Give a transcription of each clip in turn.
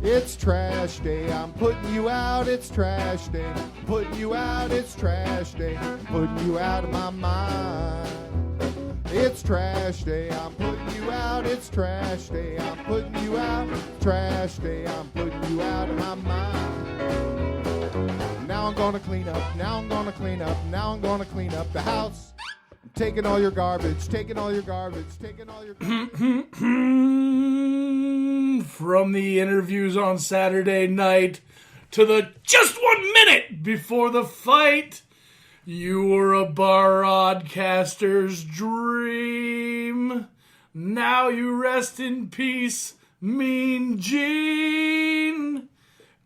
It's trash day, I'm putting you out, it's trash day. Putting you out, it's trash day. Putting you out of my mind. It's trash day, I'm putting you out, it's trash day. I'm putting you out, trash day. I'm putting you out of my mind. Now I'm gonna clean up, now I'm gonna clean up, now I'm gonna clean up the house. I'm taking all your garbage, taking all your garbage, taking all your garbage. From the interviews on Saturday night to the just 1 minute before the fight, you were a broadcaster's dream. Now you rest in peace, Mean Gene.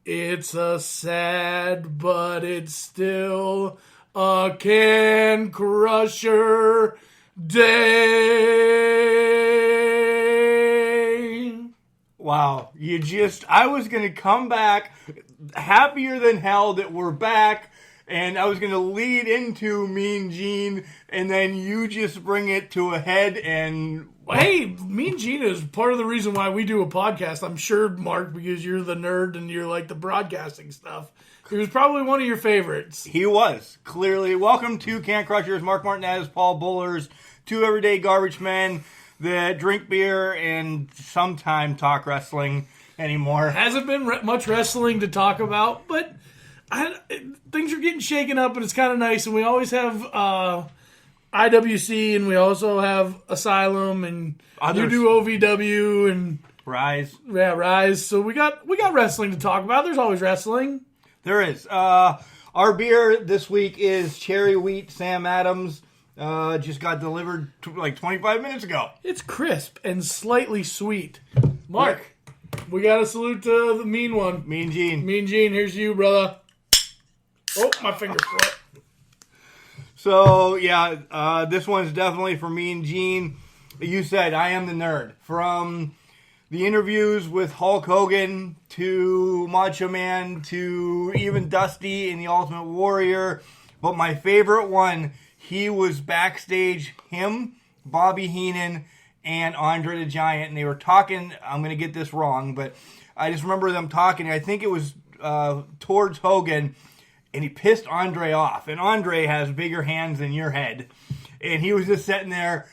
It's a sad, but it's still a can crusher day. Wow, I was going to come back happier than hell that we're back, and I was going to lead into Mean Gene, and then you just bring it to a head and... Hey, Mean Gene is part of the reason why we do a podcast. I'm sure, Mark, because you're the nerd and you're like the broadcasting stuff. He was probably one of your favorites. He was, clearly. Welcome to Can Crushers, Mark Martinez, Paul Bullers, two everyday garbage men that drink beer and sometime talk wrestling anymore. Hasn't been much wrestling to talk about, but things are getting shaken up and it's kind of nice. And we always have IWC and we also have Asylum and others. You do OVW and Rise. Yeah, Rise. So we got wrestling to talk about. There's always wrestling. There is. Our beer this week is Cherry Wheat Sam Adams. Just got delivered like 25 minutes ago. It's crisp and slightly sweet. Mark, we got to salute to the mean one. Mean Gene. Mean Gene, here's you, brother. Oh, my finger slipped. So, yeah, this one's definitely for Mean Gene. You said, I am the nerd. From the interviews with Hulk Hogan to Macho Man to even Dusty in The Ultimate Warrior. But my favorite one... He was backstage, him, Bobby Heenan, and Andre the Giant, and they were talking, I'm going to get this wrong, but I just remember them talking, I think it was towards Hogan, and he pissed Andre off, and Andre has bigger hands than your head, and he was just sitting there,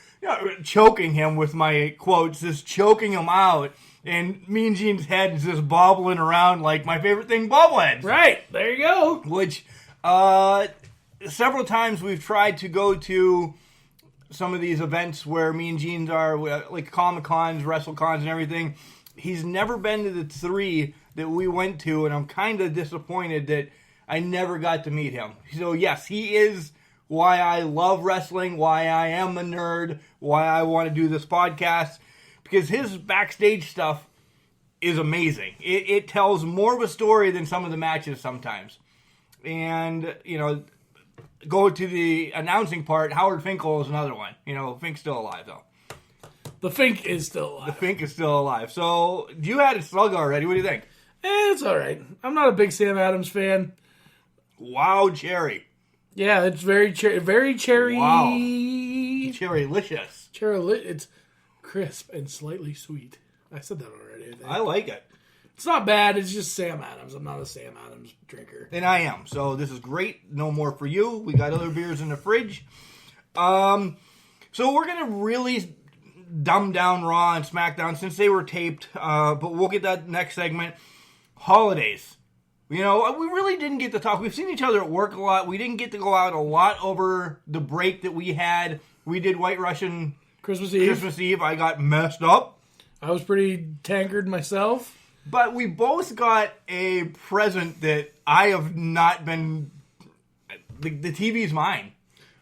choking him with my quotes, just choking him out, and Mean Gene's head is just bobbling around like my favorite thing, bobbleheads. Right, there you go. Which, several times we've tried to go to some of these events where Mean Gene's are, like Comic-Cons, WrestleCons, and everything. He's never been to the three that we went to, and I'm kind of disappointed that I never got to meet him. So, yes, he is why I love wrestling, why I am a nerd, why I want to do this podcast, because his backstage stuff is amazing. It tells more of a story than some of the matches sometimes. And, go to the announcing part, Howard Finkel is another one. Fink's still alive, though. The Fink is still alive. The Fink is still alive. So, you had a slug already. What do you think? It's all right. I'm not a big Sam Adams fan. Wow, cherry. Yeah, it's very cherry. Wow. Cherrylicious. It's crisp and slightly sweet. I said that already, I think. I like it. It's not bad. It's just Sam Adams. I'm not a Sam Adams drinker. And I am. So this is great. No more for you. We got other beers in the fridge. So we're going to really dumb down Raw and SmackDown since they were taped. But we'll get that next segment. Holidays. We really didn't get to talk. We've seen each other at work a lot. We didn't get to go out a lot over the break that we had. We did White Russian Christmas Eve. I got messed up. I was pretty tankard myself. But we both got a present that I have not been... The TV's mine.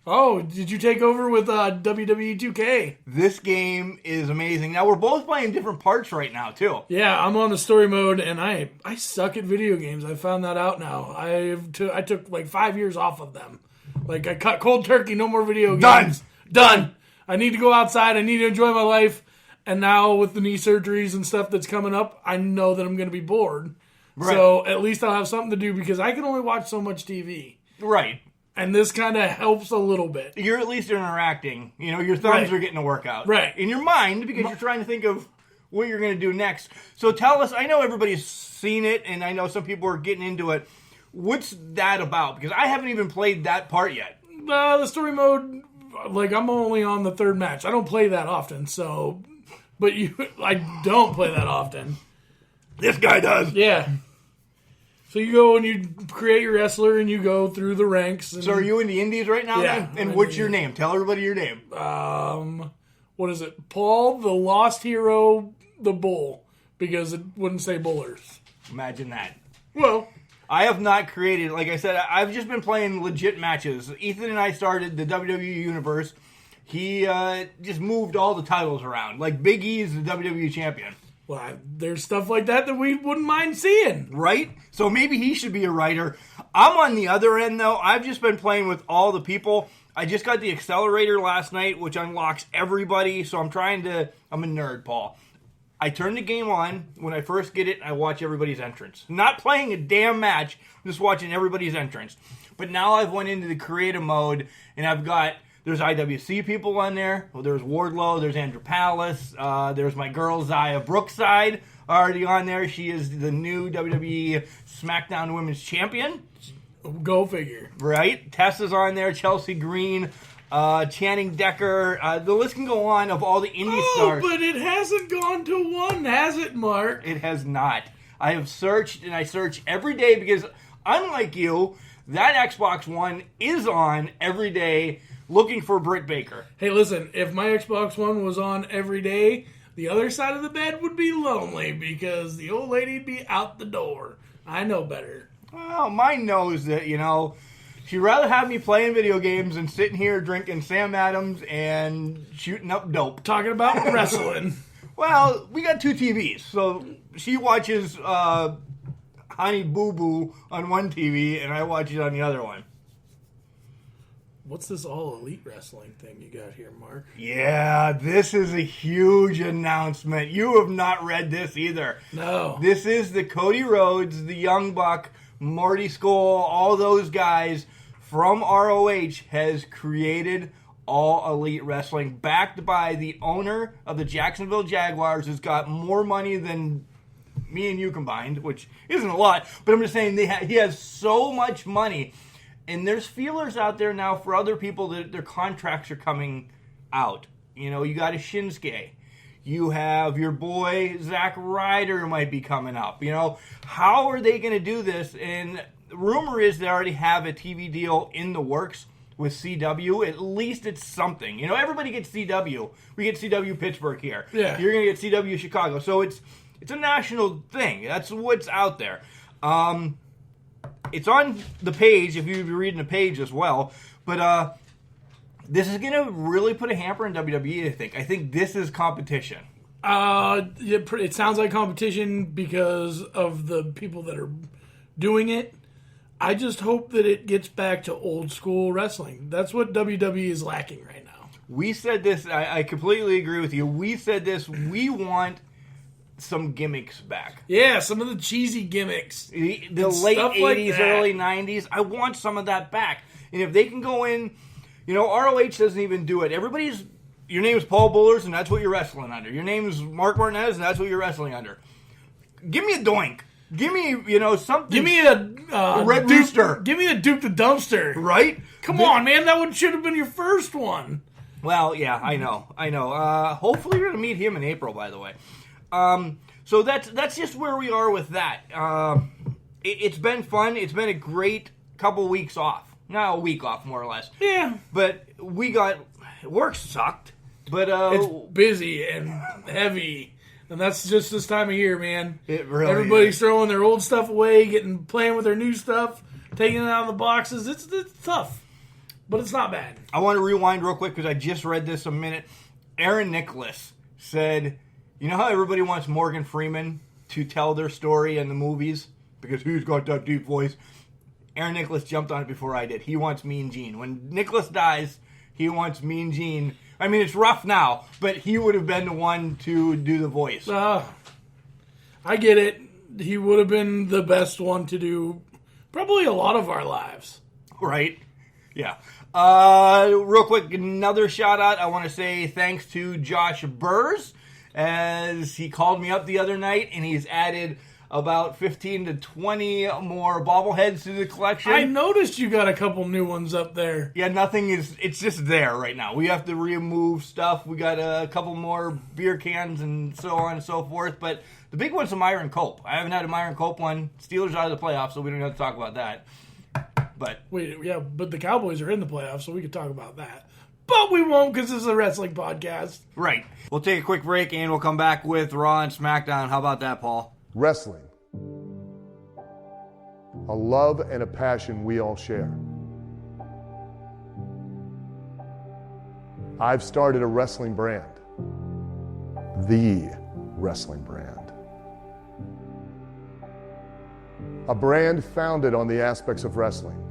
Oh, did you take over with WWE 2K? This game is amazing. Now, we're both playing different parts right now, too. Yeah, I'm on the story mode, and I suck at video games. I found that out now. I took like 5 years off of them. Like, I cut cold turkey, no more video games. Done. I need to go outside. I need to enjoy my life. And now with the knee surgeries and stuff that's coming up, I know that I'm going to be bored. Right. So at least I'll have something to do because I can only watch so much TV. Right. And this kind of helps a little bit. You're at least interacting. Your thumbs are getting a workout. Right. In your mind, because you're trying to think of what you're going to do next. So tell us, I know everybody's seen it, and I know some people are getting into it. What's that about? Because I haven't even played that part yet. The story mode, like, I'm only on the third match. I don't play that often, so... But I don't play that often. This guy does. Yeah. So you go and you create your wrestler and you go through the ranks. And, So are you in the indies right now? Yeah, Then? And what's your name? Tell everybody your name. what is it? Paul, the Lost Hero, the Bull. Because it wouldn't say Bullers. Imagine that. Well... I have not created, like I said, I've just been playing legit matches. Ethan and I started the WWE Universe. He just moved all the titles around. Like Big E is the WWE Champion. Well, there's stuff like that we wouldn't mind seeing. Right? So maybe he should be a writer. I'm on the other end, though. I've just been playing with all the people. I just got the Accelerator last night, which unlocks everybody. So I'm a nerd, Paul. I turn the game on. When I first get it, I watch everybody's entrance. Not playing a damn match, I'm just watching everybody's entrance. But now I've went into the creative mode, and there's IWC people on there. Well, there's Wardlow, there's Andrew Palace, there's my girl Zaya Brookside already on there. She is the new WWE SmackDown Women's Champion. Go figure. Right? Tessa's on there, Chelsea Green, Channing Decker. The list can go on of all the indie stars. But it hasn't gone to one, has it, Mark? It has not. I have searched, and I search every day because, unlike you, that Xbox One is on every day looking for Britt Baker. Hey, listen, if my Xbox One was on every day, the other side of the bed would be lonely because the old lady'd be out the door. I know better. Well, mine knows that, she'd rather have me playing video games than sitting here drinking Sam Adams and shooting up dope. Talking about wrestling. Well, we got two TVs, so she watches Honey Boo Boo on one TV, and I watch it on the other one. What's this all elite wrestling thing you got here, Mark? Yeah, this is a huge announcement. You have not read this either. No. This is the Cody Rhodes, the Young Buck, Marty Scurll, all those guys from ROH has created All Elite Wrestling, backed by the owner of the Jacksonville Jaguars, who's got more money than me and you combined, which isn't a lot, but I'm just saying he has so much money. And there's feelers out there now for other people that their contracts are coming out. You got a Shinsuke. You have your boy Zack Ryder might be coming up. How are they going to do this? And the rumor is they already have a TV deal in the works with CW. At least it's something. Everybody gets CW. We get CW Pittsburgh here. Yeah. You're going to get CW Chicago. So it's a national thing. That's what's out there. It's on the page, if you'd be reading the page as well. But this is going to really put a hamper in WWE, I think. I think this is competition. It sounds like competition because of the people that are doing it. I just hope that it gets back to old school wrestling. That's what WWE is lacking right now. We said this, I completely agree with you. We said this, we want some gimmicks back. Yeah, some of the cheesy gimmicks. The late 80s, like early 90s. I want some of that back. And if they can go in, ROH doesn't even do it. Your name is Paul Bullers, and that's what you're wrestling under. Your name is Mark Martinez, and that's what you're wrestling under. Give me a doink. Give me, something. Give me a Red Duke, Rooster. Give me a Duke the Dumpster. Right? Come on, man. That one should have been your first one. Well, yeah, I know. Hopefully you're going to meet him in April, by the way. So that's just where we are with that. It's been fun. It's been a great couple weeks off. Now a week off, more or less. Yeah. But work sucked. But it's busy and heavy. And that's just this time of year, man. It really Everybody's is. throwing their old stuff away, playing with their new stuff, taking it out of the boxes. It's tough. But it's not bad. I want to rewind real quick because I just read this a minute. Aaron Nicholas said, how everybody wants Morgan Freeman to tell their story in the movies because he's got that deep voice? Aaron Nicholas jumped on it before I did. He wants Mean Gene. When Nicholas dies, he wants Mean Gene. I mean, it's rough now, but he would have been the one to do the voice. I get it. He would have been the best one to do probably a lot of our lives. Right? Yeah. Real quick, another shout out. I want to say thanks to Josh Burrs as he called me up the other night, and he's added about 15 to 20 more bobbleheads to the collection. I noticed you got a couple new ones up there. Yeah, nothing is, it's just there right now. We have to remove stuff. We got a couple more beer cans and so on and so forth. But the big one's a Myron Cope. I haven't had a Myron Cope one. Steelers out of the playoffs, so we don't have to talk about that. But but the Cowboys are in the playoffs, so we could talk about that. But we won't because this is a wrestling podcast. Right. We'll take a quick break and we'll come back with Raw and SmackDown. How about that, Paul? Wrestling. A love and a passion we all share. I've started a wrestling brand. The wrestling brand. A brand founded on the aspects of wrestling.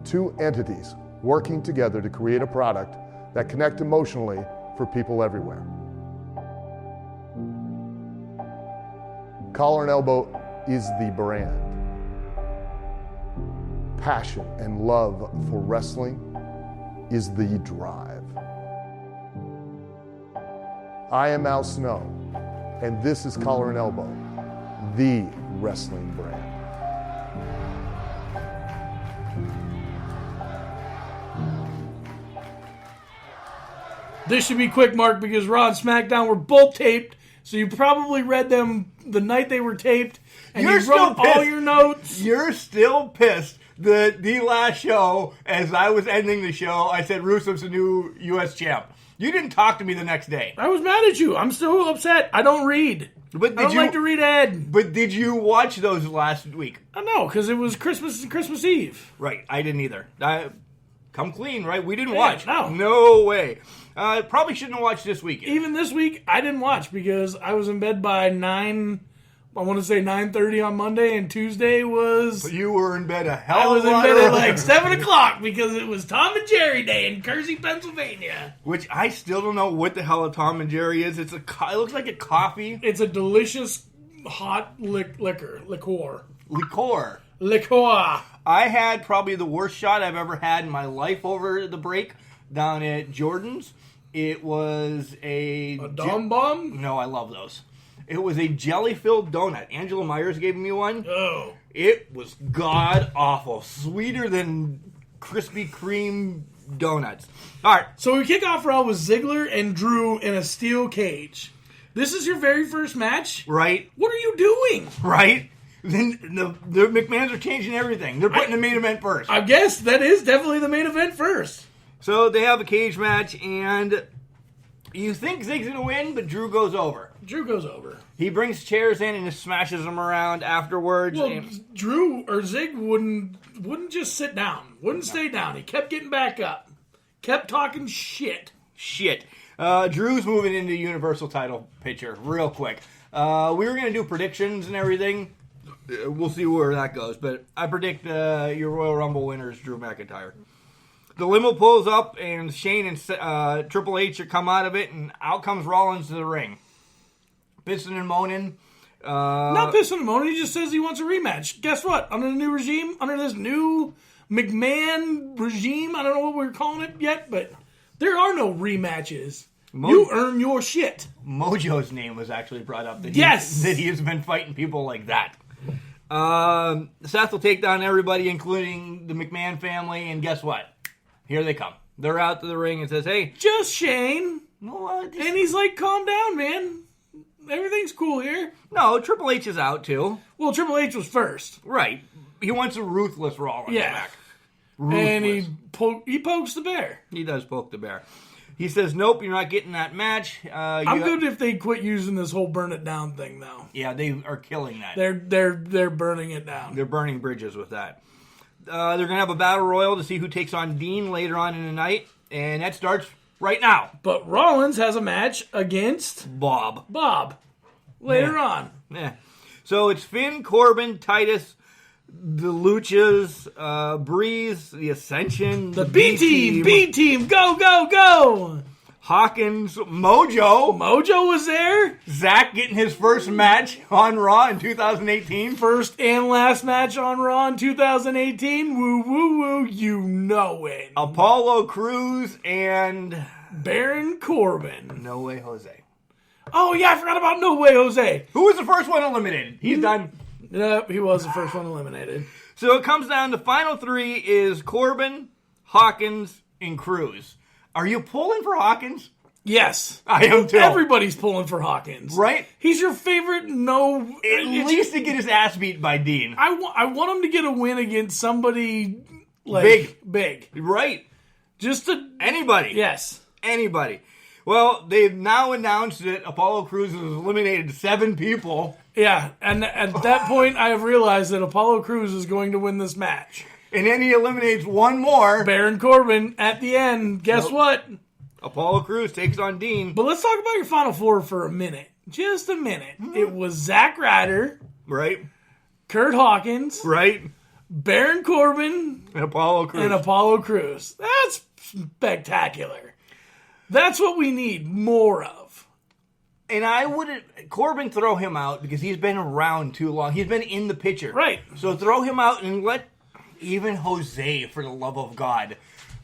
Two entities working together to create a product that connect emotionally for people everywhere. Collar and Elbow is the brand. Passion and love for wrestling is the drive. I am Al Snow, and this is Collar and Elbow, the wrestling brand. This should be quick, Mark, because Raw and SmackDown were both taped, so you probably read them the night they were taped, and you wrote all your notes. You're still pissed that the last show, as I was ending the show, I said Rusev's the new U.S. champ. You didn't talk to me the next day. I was mad at you. I'm still upset. I don't read. I don't like to read ahead. But did you watch those last week? No, because it was Christmas and Christmas Eve. Right, I didn't either. Come clean, right? We didn't watch. No way. Probably shouldn't have watched this weekend. Even this week, I didn't watch because I was in bed by 9:30 on Monday, and Tuesday was... But you were in bed a hell of a lot. I was in bed at like 7 o'clock because it was Tom and Jerry Day in Kersey, Pennsylvania. Which I still don't know what the hell a Tom and Jerry is. It looks like a coffee. It's a delicious hot liquor. I had probably the worst shot I've ever had in my life over the break down at Jordan's. It was a Dom Bomb? No, I love those. It was a jelly-filled donut. Angela Myers gave me one. Oh. It was god-awful. Sweeter than Krispy Kreme donuts. All right. So we kick off Raw with Ziggler and Drew in a steel cage. This is your very first match? Right. What are you doing? Right. Then the McMahons are changing everything. They're putting the main event first. I guess that is definitely the main event first. So they have a cage match, and you think Zig's going to win, but Drew goes over. He brings chairs in and just smashes them around afterwards. Well, Drew or Zig wouldn't just sit down. Wouldn't stay down. He kept getting back up. Kept talking shit. Drew's moving into the Universal title picture real quick. We were going to do predictions and everything. We'll see where that goes. But I predict your Royal Rumble winner is Drew McIntyre. The limo pulls up, and Shane and Triple H come out of it, and out comes Rollins to the ring. Pissing and moaning. Not pissing and moaning. He just says he wants a rematch. Guess what? Under the new regime, under this new McMahon regime, I don't know what we're calling it yet, but there are no rematches. You earn your shit. Mojo's name was actually brought up. That he has been fighting people like that. Seth will take down everybody, including the McMahon family, and guess what? Here they come. They're out to the ring and says, hey. Just Shane. And he's like, calm down, man. Everything's cool here. No, Triple H is out, too. Well, Triple H was first. Right. He wants a ruthless Rollins back. Ruthless. And he pokes the bear. He does poke the bear. He says, nope, you're not getting that match. I'm good if they quit using this whole burn it down thing, though. Yeah, they are killing that. They're burning it down. They're burning bridges with that. They're going to have a battle royal to see who takes on Dean later on in the night, and that starts right now. But Rollins has a match against Bob later on. Yeah. So it's Finn, Corbin, Titus, the Luchas, Breeze, the Ascension, the B team, go! Hawkins, Mojo was there. Zach getting his first match on Raw in 2018. First and last match on Raw in 2018. Woo, woo, woo. You know it. Apollo Crews and Baron Corbin. No Way Jose. Oh, yeah, I forgot about No Way Jose. Who was the first one eliminated? He's done. Yep, he was the first one eliminated. So it comes down to final 3 is Corbin, Hawkins, and Cruz. Are you pulling for Hawkins? Yes. I am too. Everybody's pulling for Hawkins. Right? He's your favorite At least to get his ass beat by Dean. I want him to get a win against somebody like big. Right. Just to... Anybody. Yes. Anybody. Well, they've now announced that Apollo Crews has eliminated 7 people. Yeah, and at that point, I have realized that Apollo Crews is going to win this match. And then he eliminates one more. Baron Corbin at the end. Guess what? Apollo Crews takes on Dean. But let's talk about your Final Four for a minute. Just a minute. It was Zack Ryder, Right. Kurt Hawkins, Right. Baron Corbin, And Apollo Crews. and Apollo Crews. That's spectacular. That's what we need more of. And I wouldn't... Corbin, throw him out because he's been around too long. He's been in the picture. Right. So throw him out and let even Jose, for the love of God,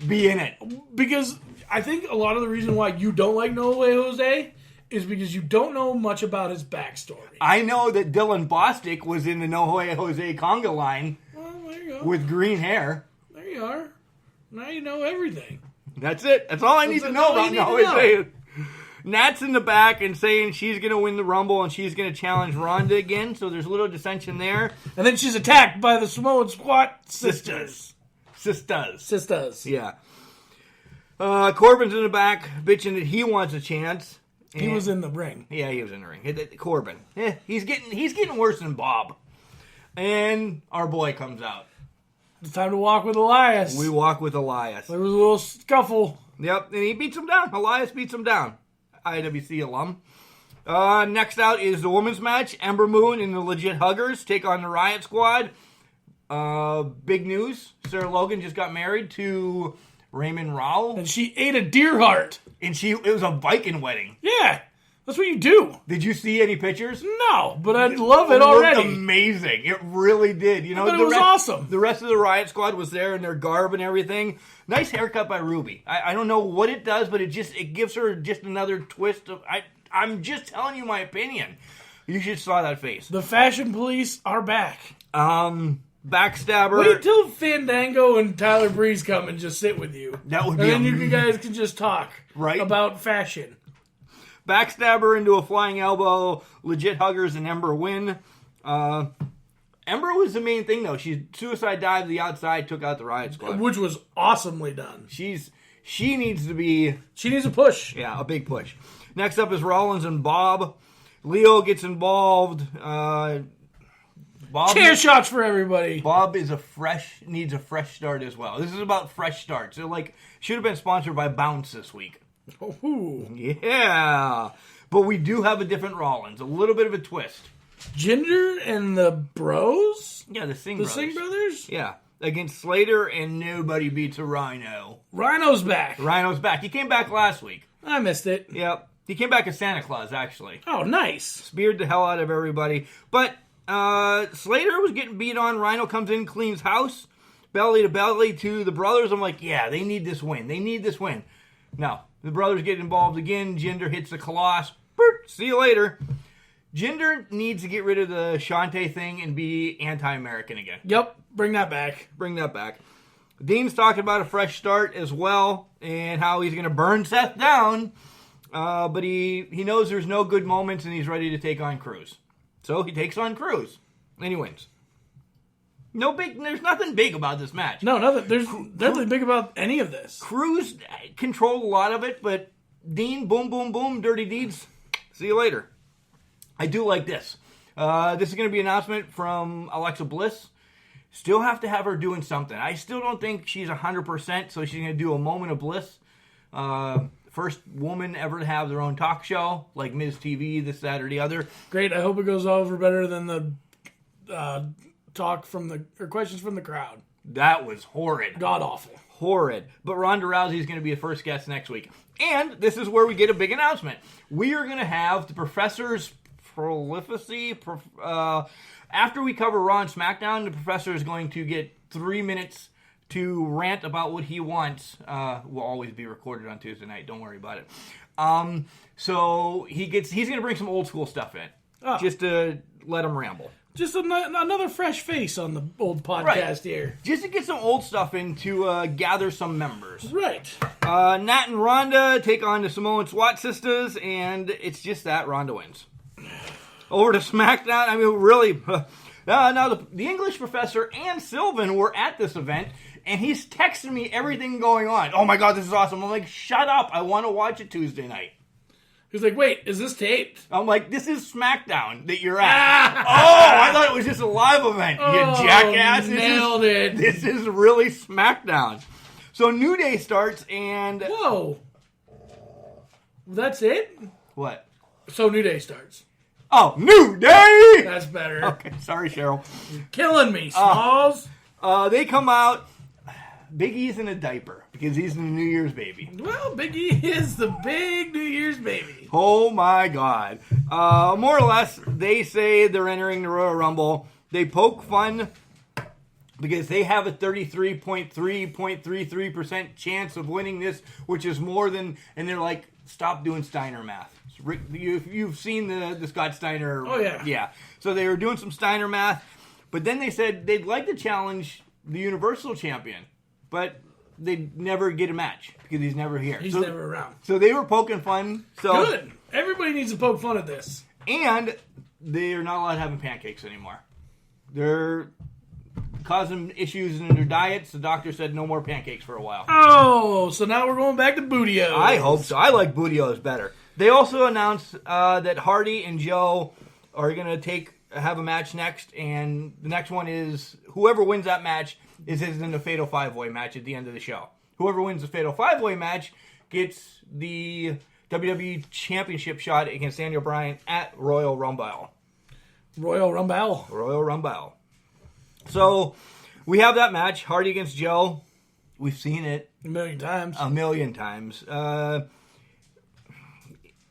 be in it. Because I think a lot of the reason why you don't like No Way Jose is because you don't know much about his backstory. I know that Dylan Bostic was in the No Way Jose conga line Well, there you go. with green hair. There you are. Now you know everything. That's it. That's all I need to know all about you No need Way to Jose. Nat's in the back and saying she's going to win the Rumble and she's going to challenge Ronda again. So there's a little dissension there. And then she's attacked by the Samoan Squat Sisters. Sisters. Yeah. Corbin's in the back bitching that he wants a chance. He was in the ring. Yeah, he was in the ring. Corbin. He's getting worse than Bob. And our boy comes out. It's time to walk with Elias. We walk with Elias. There was a little scuffle. Yep, and he beats him down. Elias beats him down. IWC alum. Next out is the women's match. Ember Moon and the Legit Huggers take on the Riot Squad. Big news. Sarah Logan just got married to Raymond Rowell. And she ate a deer heart. And it was a Viking wedding. Yeah. That's what you do. Did you see any pictures? No, but I love it looked already. amazing. It really did. You know, But it was awesome. The rest of the Riot Squad was there in their garb and everything. Nice haircut by Ruby. I don't know what it does, but it gives her just another twist of. I'm just telling you my opinion. You should saw that face. The fashion police are back. Backstabber. Wait till Fandango and Tyler Breeze come and just sit with you. That would be And then you guys can just talk about fashion. Backstabber into a flying elbow. Legit Huggers and Ember win. Ember was the main thing, though. She suicide dived to the outside, took out the Riot Squad. Which was awesomely done. She needs to be... She needs a push. Yeah, a big push. Next up is Rollins and Bob. Leo gets involved. Bob Chair shots for everybody. Bob needs a fresh start as well. This is about fresh starts. It should have been sponsored by Bounce this week. Ooh. Yeah. But we do have a different Rollins. A little bit of a twist. Jinder and the Bros? Yeah, the Singh The brothers. Singh Brothers? Yeah. Against Slater, and nobody beats a Rhino. Rhino's back. Rhino's back. He came back last week. I missed it. Yep. He came back as Santa Claus, actually. Oh, nice. Speared the hell out of everybody. But Slater was getting beat on. Rhino comes in, cleans house. Belly to belly to the brothers. I'm like, yeah, they need this win. They need this win. No. The brothers get involved again. Jinder hits the Colossus. See you later. Jinder needs to get rid of the Shantae thing and be anti-American again. Yep. Bring that back. Bring that back. Dean's talking about a fresh start as well and how he's going to burn Seth down. But he knows there's no good moments and he's ready to take on Cruz. So he takes on Cruz. And he wins. There's nothing big about this match. No, nothing. There's nothing big about any of this. Cruz controlled a lot of it, but Dean, boom, boom, boom, dirty deeds. See you later. I do like this. This is going to be an announcement from Alexa Bliss. Still have to have her doing something. I still don't think she's 100%, so she's going to do a moment of bliss. First woman ever to have their own talk show, like Ms. TV, this, that, or the other. Great. I hope it goes over better than the questions from the crowd. That was horrid. God awful. Horrid. But Ronda Rousey is going to be a first guest next week. And this is where we get a big announcement. We are going to have the Professor's Prolificacy. After we cover Raw and SmackDown, the Professor is going to get 3 minutes to rant about what he wants. Will always be recorded on Tuesday night. Don't worry about it. So he's going to bring some old school stuff in, just to let him ramble. Just another fresh face on the old podcast here. Just to get some old stuff in to gather some members. Right. Nat and Rhonda take on the Samoan SWAT sisters, and it's just that Rhonda wins. Over to SmackDown. I mean, really. Now, the English professor and Sylvan were at this event, and he's texting me everything going on. Oh my God, this is awesome. I'm like, shut up. I want to watch it Tuesday night. He's like, wait, is this taped? I'm like, this is SmackDown that you're at. I thought it was just a live event, you jackass. Nailed it. This is really SmackDown. So New Day starts, and... Whoa. That's it? What? So New Day starts. Oh, New Day! That's better. Okay, sorry, Cheryl. You're killing me, Smalls. They come out. Big E's in a diaper because he's the New Year's baby. Well, Big E is the big New Year's baby. Oh, my God. More or less, they say they're entering the Royal Rumble. They poke fun because they have a 33.33% chance of winning this, which is more than... And they're like, stop doing Steiner math. You've seen the Scott Steiner... Oh, yeah. Yeah. So they were doing some Steiner math. But then they said they'd like to challenge the Universal Champion. But they'd never get a match because he's never here. He's never around. So they were poking fun. So good. Everybody needs to poke fun at this. And they're not allowed having pancakes anymore. They're causing issues in their diets. The doctor said no more pancakes for a while. Oh, so now we're going back to Bootios. I hope so. I like Bootios better. They also announced that Hardy and Joe are going to have a match next. And the next one is whoever wins that match is in the Fatal 5-Way match at the end of the show. Whoever wins the Fatal 5-Way match gets the WWE Championship shot against Daniel Bryan at Royal Rumble. Royal Rumble. Royal Rumble. So, we have that match, Hardy against Joe. We've seen it. A million times.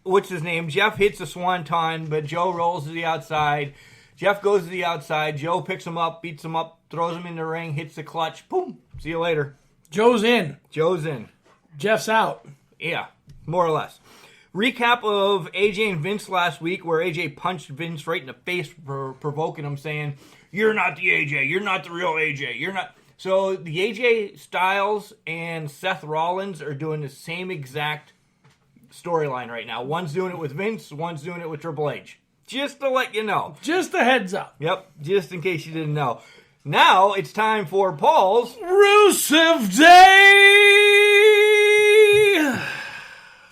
What's his name? Jeff hits a swanton, but Joe rolls to the outside. Jeff goes to the outside. Joe picks him up, beats him up, throws him in the ring, hits the clutch. Boom. See you later. Joe's in. Jeff's out. Yeah, more or less. Recap of AJ and Vince last week where AJ punched Vince right in the face for provoking him, saying, "You're not the AJ. You're not the real AJ. You're not." So the AJ Styles and Seth Rollins are doing the same exact storyline right now. One's doing it with Vince. One's doing it with Triple H. Just to let you know. Just a heads up. Yep, just in case you didn't know. Now it's time for Paul's Rusev Day!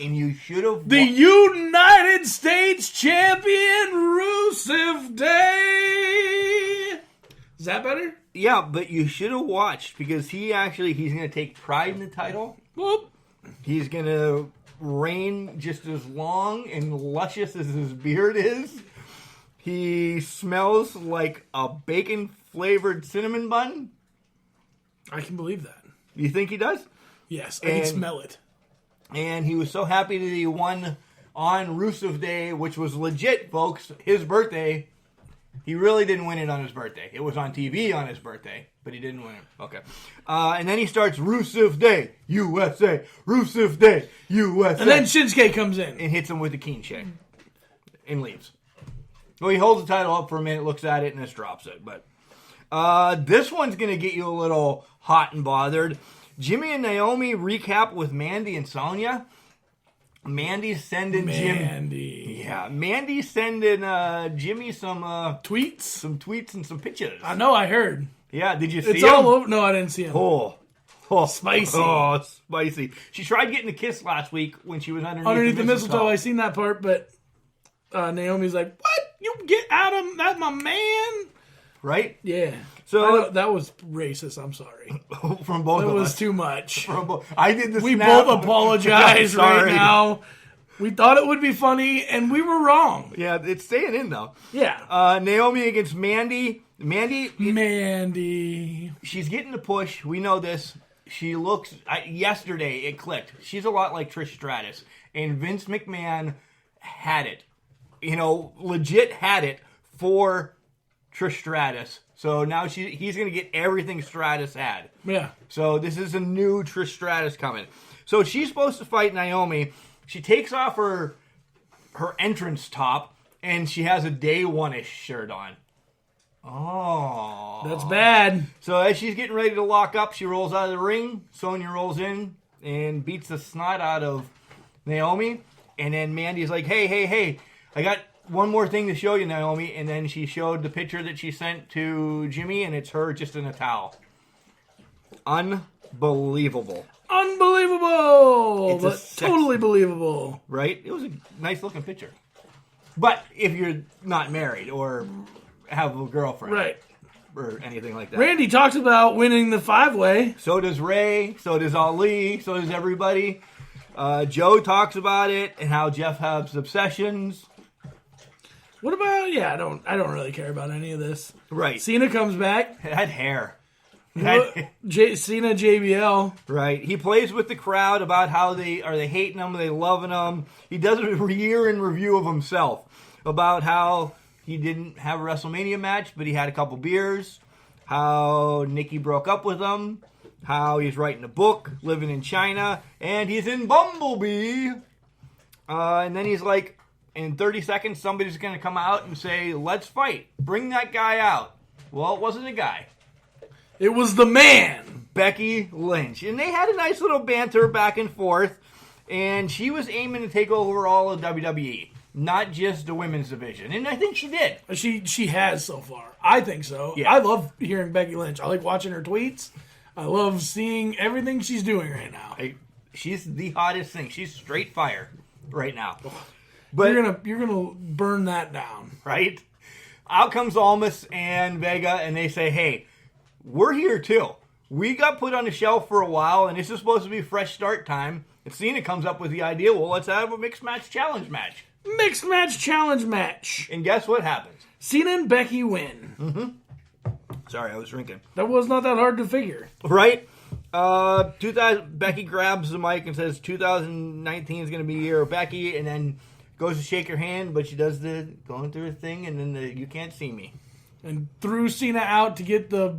And you should have... The United States Champion Rusev Day! Is that better? Yeah, but you should have watched because he's going to take pride in the title. Whoop. He's going to reign just as long and luscious as his beard is. He smells like a bacon-flavored cinnamon bun. I can believe that. You think he does? Yes, I can smell it. And he was so happy that he won on Rusev Day, which was legit, folks, his birthday. He really didn't win it on his birthday. It was on TV on his birthday, but he didn't win it. Okay. And then he starts Rusev Day, USA. Rusev Day, USA. And then Shinsuke comes in. And hits him with the Keen Shake. And leaves. Well, he holds the title up for a minute, looks at it, and just drops it. But this one's going to get you a little hot and bothered. Jimmy and Naomi recap with Mandy and Sonya. Mandy's sending Mandy. Mandy's sending Jimmy some tweets? Some tweets and some pictures. I know, I heard. Yeah, did you see It's him? all over. No, I didn't see him. Oh, spicy. Oh, spicy. She tried getting a kiss last week when she was underneath the mistletoe. I seen that part, but Naomi's like, "What? You get out of that, my man?" Right? Yeah. So that was racist. I'm sorry. From both of us. It was too much. I did the We snap. both apologize right now. We thought it would be funny, and we were wrong. Yeah, it's staying in, though. Yeah. Naomi against Mandy. Mandy. She's getting the push. We know this. She looks... yesterday, it clicked. She's a lot like Trish Stratus. And Vince McMahon had it. Legit had it for Trish Stratus. So now he's going to get everything Stratus had. Yeah. So this is a new Trish Stratus coming. So she's supposed to fight Naomi. She takes off her entrance top, and she has a Day One-ish shirt on. Oh. That's bad. So as she's getting ready to lock up, she rolls out of the ring. Sonya rolls in and beats the snot out of Naomi. And then Mandy's like, hey, I got one more thing to show you, Naomi. And then she showed the picture that she sent to Jimmy, and it's her just in a towel. Unbelievable. Unbelievable! It's a But sex- totally believable. Right? It was a nice looking picture. But if you're not married or have a girlfriend. Right. Or anything like that. Randy talks about winning the 5-way. So does Ray. So does Ali. So does everybody. Joe talks about it and how Jeff has obsessions. What about? Yeah, I don't really care about any of this. Right. Cena comes back. It had hair. Cena JBL. Right. He plays with the crowd about how they hating him, they loving him. He does a year in review of himself about how he didn't have a WrestleMania match, but he had a couple beers. How Nikki broke up with him. How he's writing a book, living in China, and he's in Bumblebee. And then he's like, in 30 seconds, somebody's going to come out and say, let's fight. Bring that guy out. Well, it wasn't a guy. It was the man. Becky Lynch. And they had a nice little banter back and forth. And she was aiming to take over all of WWE. Not just the women's division. And I think she did. She has so far. I think so. Yeah. I love hearing Becky Lynch. I like watching her tweets. I love seeing everything she's doing right now. She's the hottest thing. She's straight fire right now. But You're gonna burn that down. right? Out comes Almas and Vega, and they say, hey, we're here too. We got put on the shelf for a while, and this is supposed to be fresh start time. And Cena comes up with the idea, well, let's have a mixed match challenge match. Mixed match challenge match. And guess what happens? Cena and Becky win. Sorry, I was drinking. That was not that hard to figure. Right? Becky grabs the mic and says 2019 is going to be the year of Becky, and then goes to shake her hand, but she does the going through her thing, and then you can't see me. And threw Cena out to get the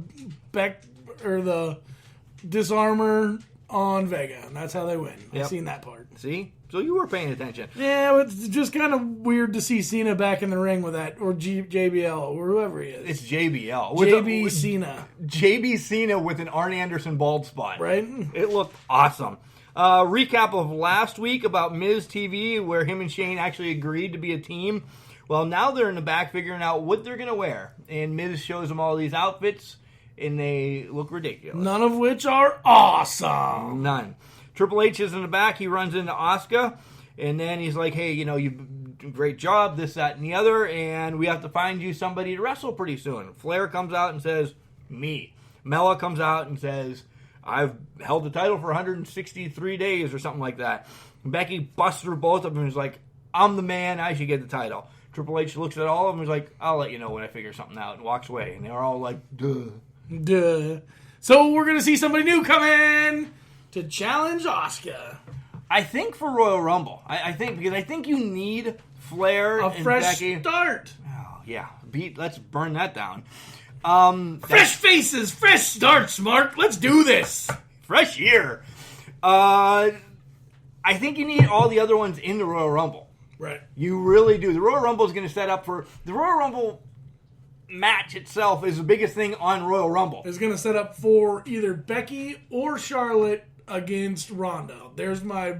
disarmor on Vega, and that's how they win. Yep. I've seen that part. See? So you were paying attention. Yeah, it's just kind of weird to see Cena back in the ring with that, or JBL, or whoever he is. It's JBL. JB Cena. JB Cena with an Arn Anderson bald spot. Right? It looked awesome. Recap of last week about Miz TV, where him and Shane actually agreed to be a team. Well, now they're in the back figuring out what they're going to wear. And Miz shows them all these outfits, and they look ridiculous. None of which are awesome. None. Triple H is in the back. He runs into Asuka, and then he's like, hey, you did a great job, this, that, and the other, and we have to find you somebody to wrestle pretty soon. Flair comes out and says, me. Mella comes out and says, I've held the title for 163 days or something like that. And Becky busts through both of them and is like, I'm the man, I should get the title. Triple H looks at all of them and is like, I'll let you know when I figure something out, and walks away. And they're all like, duh. So we're going to see somebody new come in to challenge Asuka. I think for Royal Rumble. I think you need Flair and fresh Becky. start. Oh, yeah. Let's burn that down. Fresh faces, fresh starts, Mark. Let's do this. Fresh year. I think you need all the other ones in the Royal Rumble. Right. You really do. The Royal Rumble is going to set up for... The Royal Rumble match itself is the biggest thing on Royal Rumble. It's going to set up for either Becky or Charlotte against Ronda. There's my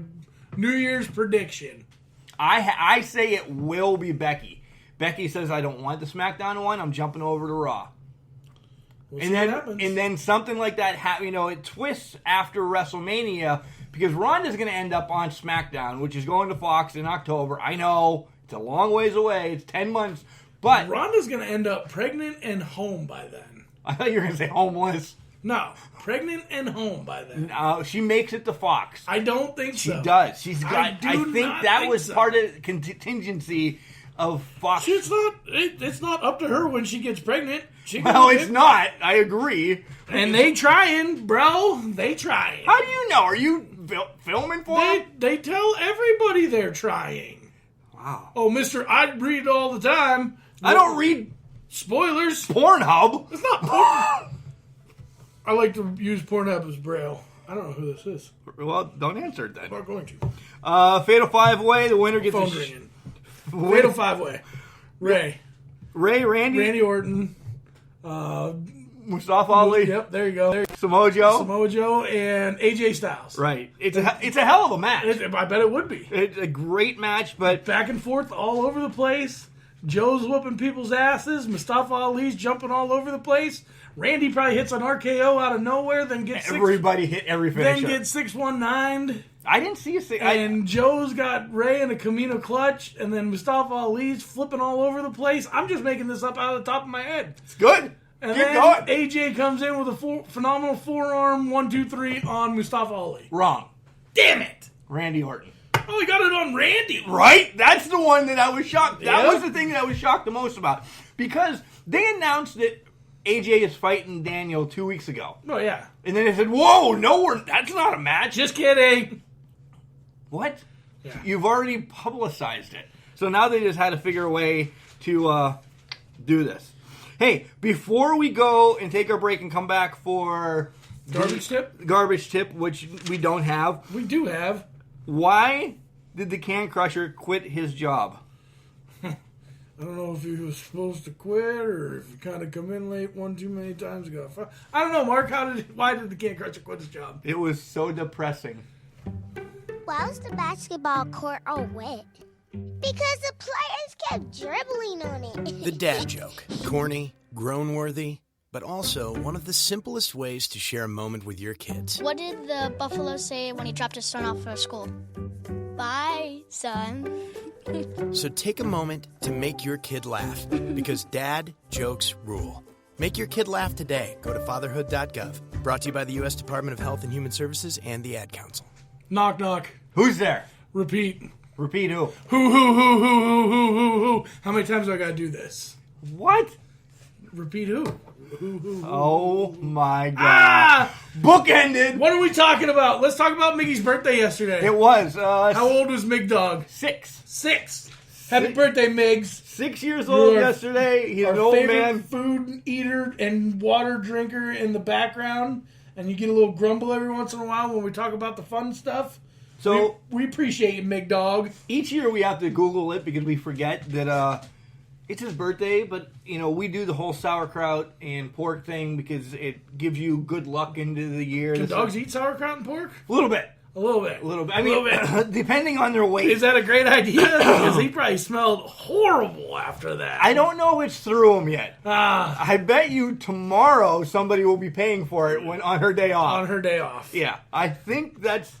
New Year's prediction. I say it will be Becky. Becky says, I don't want the SmackDown one. I'm jumping over to Raw. We'll see what happens. And then something like that, it twists after WrestleMania because Ronda's going to end up on SmackDown, which is going to Fox in October. I know it's a long ways away. It's 10 months, but Ronda's going to end up pregnant and home by then. I thought you were going to say homeless. No, pregnant and home by then. She makes it to Fox. I don't think so. She does. She's got. I think that think was so. part of the contingency of Fox. It's not up to her when she gets pregnant. Well, it's not. I agree. And they trying, bro. They trying. How do you know? Are you filming for them? They tell everybody they're trying. Wow. Oh, mister, I read all the time. I don't read Spoilers. Pornhub? It's not porn. I like to use Pornhub as Braille. I don't know who this is. Well, don't answer it then. I'm not going to. Fatal 5-Way. The winner gets Phone ringing. Fatal 5-Way. Ray, Randy Orton. Mustafa Ali. Yep, there you go. Samoa Joe. Samoa Joe and AJ Styles. Right. It's a hell of a match. I bet it would be. It's a great match, but Back and forth all over the place. Joe's whooping people's asses. Mustafa Ali's jumping all over the place. Randy probably hits an RKO out of nowhere, then gets everybody hit every finisher. Then gets 619'd. I didn't see a six. And Joe's got Ray in a Camino clutch, and then Mustafa Ali's flipping all over the place. I'm just making this up out of the top of my head. It's good. And Keep then going. AJ comes in with a phenomenal forearm 1-2-3 on Mustafa Ali. Wrong. Damn it! Randy Orton. Oh, he got it on Randy. Right? That's the one that I was shocked. That Yep. was the thing that I was shocked the most about. Because they announced that AJ is fighting Daniel 2 weeks ago. Oh, yeah. And then they said, whoa, no, that's not a match. Just kidding. What? Yeah. You've already publicized it. So now they just had to figure a way to do this. Hey, before we go and take our break and come back for Garbage tip, which we don't have. We do have. Why did the Can Crusher quit his job? I don't know if he was supposed to quit or if he kind of come in late one too many times ago. I don't know, Mark. Why did the Can Crusher quit his job? It was so depressing. Why was the basketball court all wet? Because the players kept dribbling on it. The dad joke. Corny, groan-worthy, but also one of the simplest ways to share a moment with your kids. What did the buffalo say when he dropped his son off for school? Bye, son. So take a moment to make your kid laugh, because dad jokes rule. Make your kid laugh today. Go to fatherhood.gov. Brought to you by the U.S. Department of Health and Human Services and the Ad Council. Knock, knock. Who's there? Repeat. Repeat who? Who. How many times do I gotta do this? What? Repeat who? Oh my god. Ah! Bookended! What are we talking about? Let's talk about Miggy's birthday yesterday. It was. How old was Mig Dog? 6. 6. Happy birthday, Migs. 6 years old You're yesterday. He's our an old favorite man. Food eater and water drinker in the background. And you get a little grumble every once in a while when we talk about the fun stuff. So we appreciate you, Mig Dog. each year we have to Google it because we forget that it's his birthday, but we do the whole sauerkraut and pork thing because it gives you good luck into the year. Can dogs eat sauerkraut and pork? A little bit. A little bit. A little bit. I mean, depending on their weight. Is that a great idea? Because he probably smelled horrible after that. I don't know which through him yet. Ah, I bet you tomorrow somebody will be paying for it on her day off. on her day off. Yeah, I think that's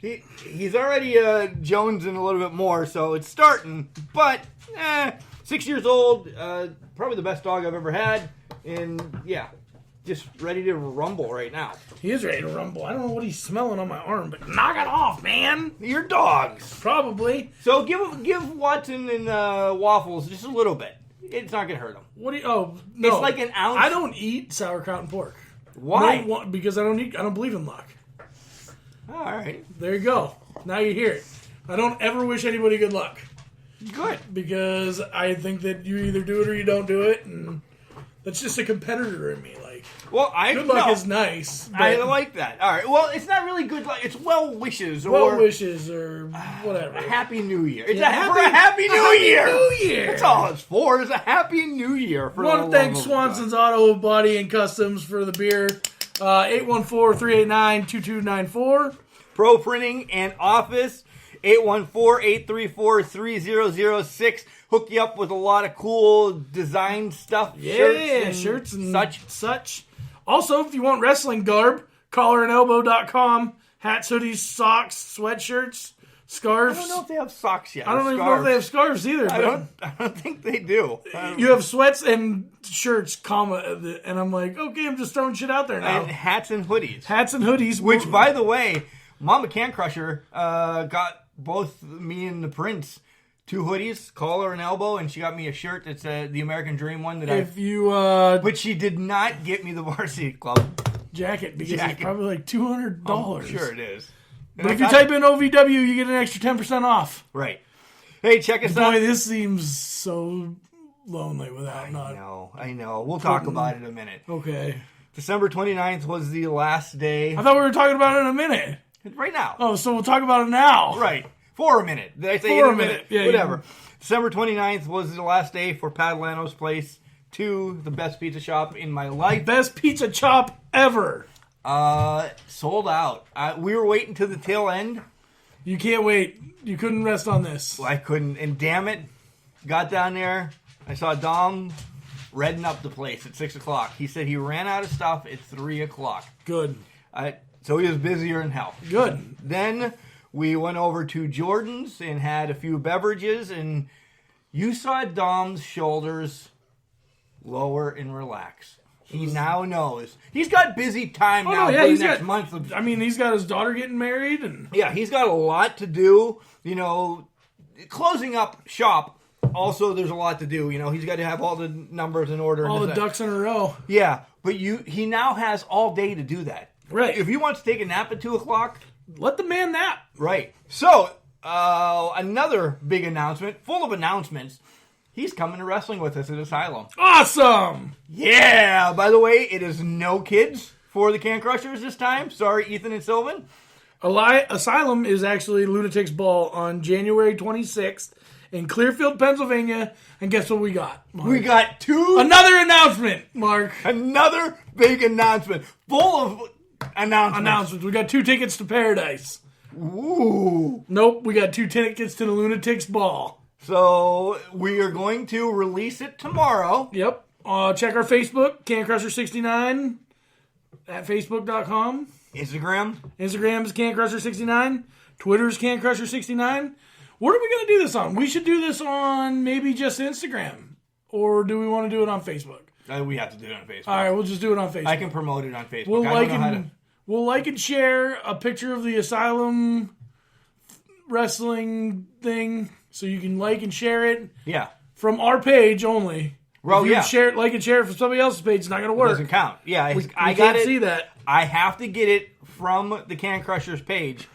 he's already jonesing a little bit more, so it's starting. But 6 years old, probably the best dog I've ever had, and yeah, just ready to rumble right now. He is ready to rumble. I don't know what he's smelling on my arm, but knock it off, man. Your dogs. Probably. So give Watson and Waffles just a little bit. It's not gonna hurt them. What do you? Oh no, It's like an ounce. I don't eat sauerkraut and pork. Why? No, because I don't believe in luck. All right. There you go. Now you hear it. I don't ever wish anybody good luck. Good. Because I think that you either do it or you don't do it, and that's just a competitor in me. Like, Well, good luck is nice. But I like that. All right. Well, it's not really good luck. It's well wishes or well wishes or whatever. a happy New Year. It's Yeah, a happy New Year. New Year. That's all it's for. It's a happy New Year. For I want to the thank love of Swanson's Auto Body and Customs for the beer. 814-389-2294. God. Pro Printing and Office. 814-834-3006. Hook you up with a lot of cool design stuff. Yeah, shirts and such. Also, if you want wrestling garb, collarandelbow.com. Hats, hoodies, socks, sweatshirts, scarves. I don't know if they have socks yet. I don't or even know if they have scarves. scarves either. I But don't think they do. you have sweats and shirts, and I'm like, okay, I'm just throwing shit out there now. And hats and hoodies. Hats and hoodies. Which, by the way, Mama Can Crusher got both me and the Prince 2 hoodies, collar and elbow, and she got me a shirt that's the American Dream one that if you But she did not get me the Varsity Club jacket because it's probably like $200. I'm sure it is. But if you type in OVW, you get an extra 10% off. Right. Hey, check us out. Boy, this seems so lonely without I know. We'll talk about it in a minute. Okay. December 29th was the last day. I thought we were talking about it in a minute. Right now. Oh, so we'll talk about it now. Right. For a minute. Did I say For in a minute? Yeah, whatever. December 29th was the last day for Padlano's Place 2, the best pizza shop in my life. Best pizza shop ever. Sold out. We were waiting to the tail end. You can't wait. You couldn't rest on this. I couldn't. And damn it, got down there. I saw Dom redding up the place at 6 o'clock. He said he ran out of stuff at 3 o'clock. Good. So he was busier than hell. Good. Then we went over to Jordan's and had a few beverages, and you saw Dom's shoulders lower and relax. He now knows. He's got busy time now for the next month. He's got his daughter getting married. And yeah, he's got a lot to do. You know, closing up shop, also there's a lot to do. You know, he's got to have all the numbers in order. All the ducks in a row. Yeah, but he now has all day to do that. Right. If he wants to take a nap at 2 o'clock, let the man nap. Right. So, another big announcement, full of announcements. He's coming to wrestling with us at Asylum. Awesome! Yeah! By the way, it is no kids for the Can Crushers this time. Sorry, Ethan and Sylvan. Asylum is actually Lunatics Ball on January 26th in Clearfield, Pennsylvania. And guess what we got, Mark? We got another announcement, Mark. Another big announcement. Full of announcements. We got 2 tickets to Paradise. Ooh. Nope, we got 2 tickets to the Lunatics Ball. So, we are going to release it tomorrow. Yep. Check our Facebook, Can Crusher 69 at facebook.com. Instagram is Can Crusher 69. Twitter's Can Crusher 69. What are we going to do this on? We should do this on maybe just Instagram. Or do we want to do it on Facebook? We have to do it on Facebook. All right, we'll just do it on Facebook. I can promote it on Facebook. We'll like and share a picture of the Asylum wrestling thing, so you can like and share it. Yeah. From our page only. Well, if you like and share it from somebody else's page, it's not going to work. It doesn't count. Yeah, I can't see that. I have to get it from the Can Crushers page.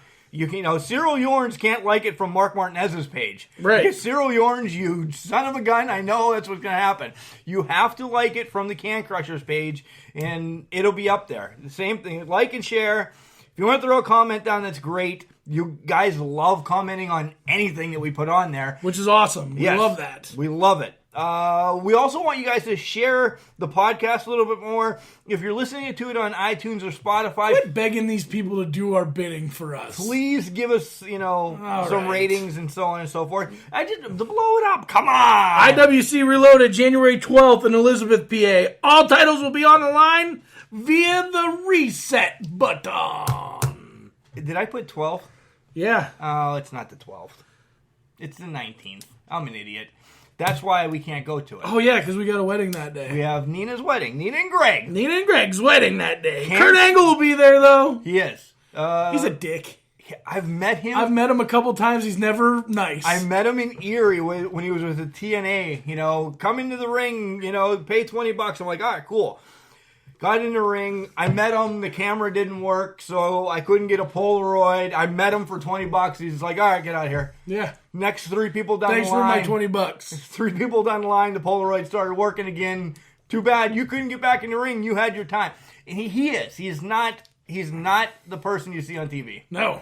Cyril Yorns can't like it from Mark Martinez's page. Right. Because Cyril Yorns, you son of a gun, I know that's what's going to happen. You have to like it from the Can Crushers page, and it'll be up there. The same thing. Like and share. If you want to throw a comment down, that's great. You guys love commenting on anything that we put on there. Which is awesome. We love that. We love it. We also want you guys to share the podcast a little bit more. If you're listening to it on iTunes or Spotify, quit begging these people to do our bidding for us. Please give us, some ratings and so on and so forth. To blow it up. Come on. IWC Reloaded, January 12th in Elizabeth, PA. All titles will be on the line via the reset button. Did I put 12th? Yeah. Oh, it's not the 12th. It's the 19th. I'm an idiot. That's why we can't go to it. Oh, yeah, because we got a wedding that day. We have Nina's wedding. Nina and Greg. Nina and Greg's wedding that day. Kurt Angle will be there, though. He is. He's a dick. I've met him. I've met him a couple times. He's never nice. I met him in Erie when he was with the TNA. Come into the ring, pay $20. I'm like, all right, cool. Got in the ring. I met him. The camera didn't work, so I couldn't get a Polaroid. I met him for $20. He's like, all right, get out of here. Yeah. Next 3 people down the line. Thanks for my $20. 3 people down the line. The Polaroid started working again. Too bad you couldn't get back in the ring. You had your time. And he is. He's not the person you see on TV. No.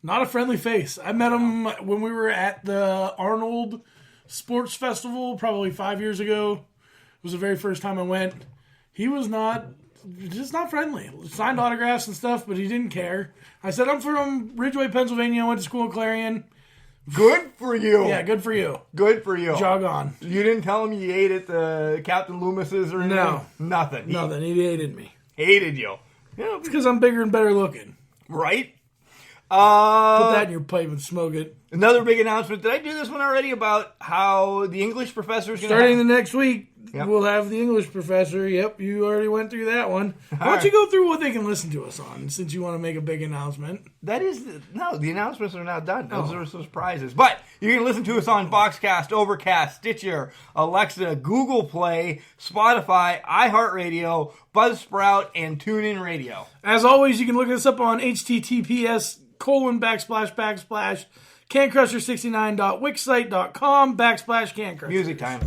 Not a friendly face. I met him when we were at the Arnold Sports Festival probably 5 years ago. It was the very first time I went. He was just not friendly. Signed autographs and stuff, but he didn't care. I said, I'm from Ridgeway, Pennsylvania. I went to school in Clarion. Good for you. Yeah, good for you. Good for you. Jog on. You didn't tell him you ate at the Captain Loomis's or anything? No. Nothing. He hated me. Hated you. Yeah, it's because I'm bigger and better looking. Right? Put that in your pipe and smoke it. Another big announcement. Did I do this one already about how the English professor is going to starting the next week? Yep. We'll have the English professor. Yep, you already went through that one. Why don't you go through what they can listen to us on, since you want to make a big announcement? The announcements are not done. Those are surprises. But you can listen to us on Boxcast, Overcast, Stitcher, Alexa, Google Play, Spotify, iHeartRadio, Buzzsprout, and TuneIn Radio. As always, you can look us up on https:// cancrusher69.wixsite.com /cancrusher. Music time.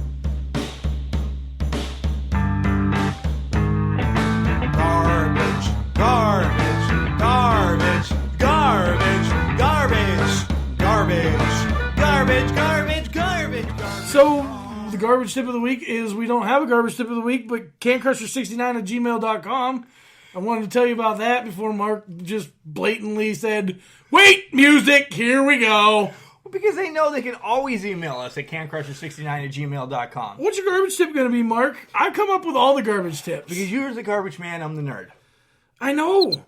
So, the garbage tip of the week is we don't have a garbage tip of the week, but cancrusher69@gmail.com. I wanted to tell you about that before Mark just blatantly said, wait, music, here we go. Well, because they know they can always email us at cancrusher69@gmail.com. What's your garbage tip going to be, Mark? I come up with all the garbage tips. Because you're the garbage man, I'm the nerd. I know.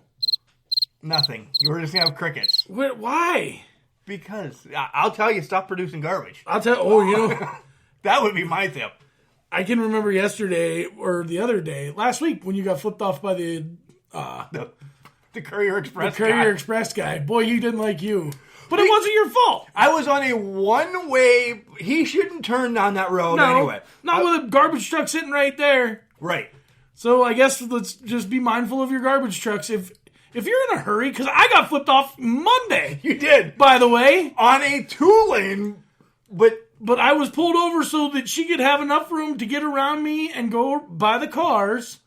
Nothing. You were just going to have crickets. Why? Because, I'll tell you, stop producing garbage. That would be my tip. I can remember yesterday, or the other day, last week, when you got flipped off by the Courier Express Express guy. Boy, he didn't like you. But it wasn't your fault. I was on a one-way... He shouldn't turn down that road anyway. Not with a garbage truck sitting right there. Right. So I guess let's just be mindful of your garbage trucks. If you're in a hurry, because I got flipped off Monday. You did. By the way. On a 2-lane, but I was pulled over so that she could have enough room to get around me and go by the cars,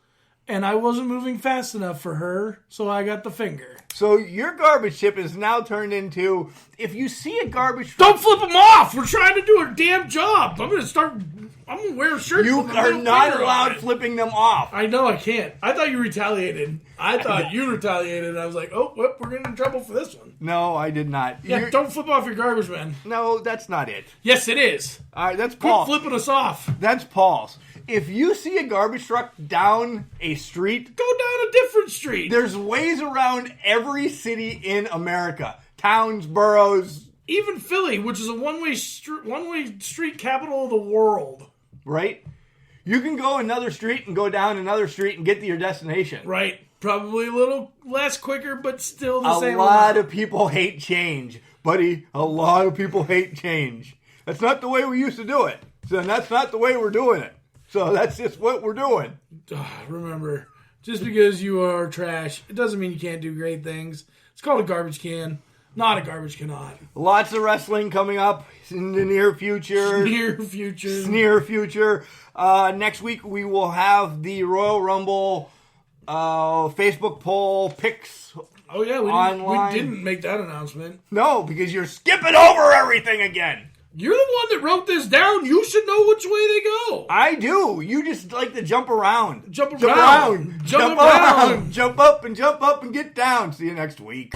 and I wasn't moving fast enough for her, so I got the finger. So your garbage tip is now turned into, if you see a garbage truck... Don't flip them off! We're trying to do our damn job! I'm going to wear a shirt. You are not allowed flipping them off. I know I can't. I thought you retaliated. I was like, oh, well, we're getting in trouble for this one. No, I did not. Yeah, don't flip off your garbage man. No, that's not it. Yes, it is. All right, that's Paul. Quit flipping us off. That's Paul's. If you see a garbage truck down a street... Go down a different street. There's ways around every city in America. Towns, boroughs. Even Philly, which is a one-way street capital of the world. Right? You can go another street and go down another street and get to your destination. Right. Probably a little less quicker, but still the same. A lot of people hate change. Buddy, a lot of people hate change. That's not the way we used to do it. So that's not the way we're doing it. So that's just what we're doing. Remember, just because you are trash, it doesn't mean you can't do great things. It's called a garbage can, not a garbage cannot. Lots of wrestling coming up in the near future. Near future. Next week we will have the Royal Rumble Facebook poll picks. Oh yeah, we didn't make that announcement. No, because you're skipping over everything again. You're the one that wrote this down. You should know which way they go. I do. You just like to jump around. Jump around. Jump up and get down. See you next week.